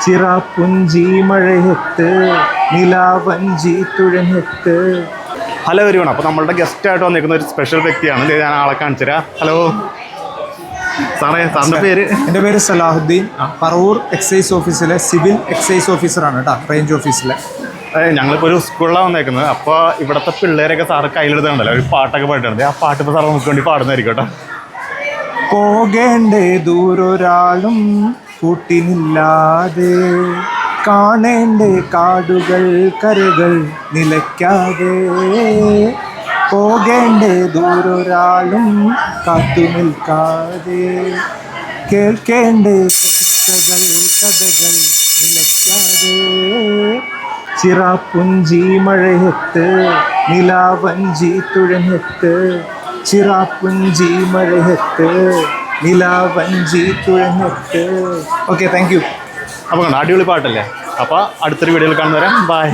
ചിറാപ്പുഞ്ചി മഴയത്ത് നിലാവഞ്ചി തുഴഞ്ഞെത്ത്. Hello everyone, അപ്പോൾ നമ്മളുടെ ഗസ്റ്റായിട്ട് വന്നിരിക്കുന്ന ഒരു സ്പെഷ്യൽ വ്യക്തിയാണ്. ഞാൻ ആളെ കാണിച്ചു തരാം. ഹലോ സാറേ, സാറിൻ്റെ പേര്? എൻ്റെ പേര് സലാഹുദ്ദീൻ. പറവൂർ എക്സൈസ് ഓഫീസിലെ സിവിൽ എക്സൈസ് ഓഫീസറാണ് കേട്ടോ, റേഞ്ച് ഓഫീസിലെ. ഞങ്ങളിപ്പോൾ ഒരു സ്കൂളിലാണ് വന്നേക്കുന്നത്. അപ്പോൾ ഇവിടുത്തെ പിള്ളേരൊക്കെ സാറ് കയ്യിലെടുത്തുണ്ടല്ലോ, ഒരു പാട്ടൊക്കെ പാടിട്ടുണ്ട്. ആ പാട്ട് ഇപ്പോൾ സാറ് നമുക്ക് വേണ്ടി പാടുന്നതായിരിക്കും കേട്ടോ. പോകേണ്ടേ ദൂരൊരാളും കൂട്ടിനില്ലാതെ, കാണേണ്ടേ കാടുകൾ കരകൾ നിലയ്ക്കാതെ, പോകേണ്ടേ ദൂരൊരാളും കാത്തു നിൽക്കാതെ, കേൾക്കേണ്ടേ കിസ്സകൾ കഥകൾ നിലയ്ക്കാതെ, ചിറാപ്പുഞ്ചി മഴയത്ത് നിലാവഞ്ചി തുഴഞ്ഞെത്ത്, ചിറാപ്പുഞ്ചി മഴയത്ത് നിലാവഞ്ചി തുഴഞ്ഞെത്ത്. Okay, thank you. അപ്പോൾ കണ്ടോ, അടിപൊളി പാട്ടല്ലേ. അപ്പോൾ അടുത്തൊരു വീഡിയോയിൽ കാണുന്നവരെ ബൈ.